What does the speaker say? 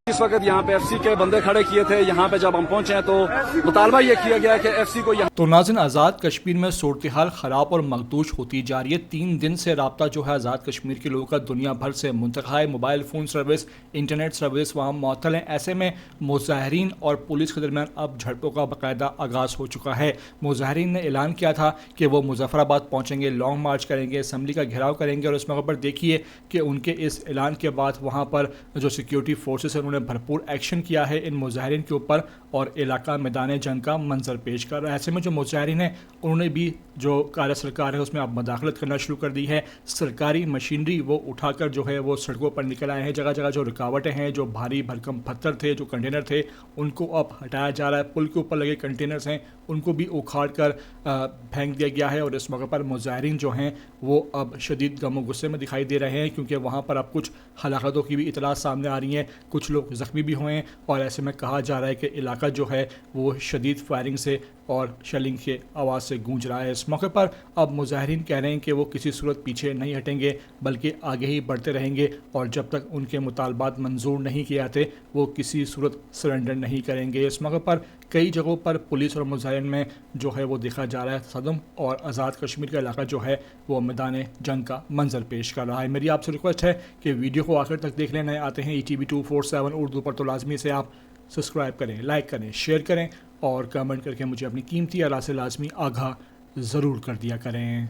इस वक्त यहाँ पे एफसी के बंदे खड़े किए थे। यहाँ पे जब हम पहुंचे हैं तो मुतालबा ये किया गया कि एफसी को यहाँ। तो नाज़रीन, आज़ाद कश्मीर में सूरत हाल ख़राब और मखदूश होती जा रही है। 3 दिन से रब्ता जो है आज़ाद कश्मीर के लोगों का दुनिया भर से मुंतक़ा है। Mobile phone service, internet service वहाँ मअतल हैं। ऐसे में मुज़ाहिरीन और पुलिस के दरमियान अब झड़पों का बाकायदा आगाज़ हो चुका है। मुज़ाहिरीन ने ऐलान किया था कि वो मुज़फ़्फ़राबाद पहुँचेंगे, लॉन्ग मार्च करेंगे, असम्बली का घेराव करेंगे। और इस मौके पर देखिए कि उनके इस ऐलान के बाद वहाँ पर जो सिक्योरिटी फोर्सेस हैं उन्होंने भरपूर एक्शन किया है इन मुज़ाहिरीन के ऊपर और इलाका मैदान जंग का मंजर पेश कर रहा है। ऐसे में जो मुज़ाहिरीन हैं उन्होंने भी जो कार्य सरकार है उसमें अब मदाखलत करना शुरू कर दी है। सरकारी मशीनरी वो उठाकर जो है वो सड़कों पर निकल आए हैं। जगह जगह जो रुकावटें हैं, जो भारी भरकम पत्थर थे, जो कंटेनर थे, उनको अब हटाया जा रहा है। पुल के ऊपर लगे कंटेनर्स हैं उनको भी उखाड़ कर फेंक दिया गया है। और इस मौके पर मुज़ाहिरीन जो हैं वो अब शदीद गम गुस्से में दिखाई दे रहे हैं क्योंकि वहाँ पर अब कुछ हलाकतों की भी इतलात सामने आ रही हैं। कुछ लोग ज़ख्मी भी हुए हैं और ऐसे में कहा जा रहा है कि इलाका जो है वो शदीद फायरिंग से और शेलिंग के आवाज़ से गूंज रहा है। इस मौके पर अब मुज़ाहिरीन कह रहे हैं कि वो किसी सूरत पीछे नहीं हटेंगे बल्कि आगे ही बढ़ते रहेंगे और जब तक उनके मुतालबात मंजूर नहीं किए जाते वो किसी सूरत सरेंडर नहीं करेंगे। इस मौके पर कई जगहों पर पुलिस और मुज़ाहिरीन में जो है वो देखा जा रहा है सदम और आज़ाद कश्मीर का इलाका जो है वो मैदान जंग का मंजर पेश कर रहा है। मेरी आपसे रिक्वेस्ट है कि वीडियो को आखिर तक देख लें। आते हैं ETV 247 उर्दू पर तो लाजमी से आप सब्सक्राइब करें, लाइक करें, शेयर करें और कमेंट करके मुझे अपनी कीमती आरा से लाजमी आगाह ज़रूर कर दिया करें।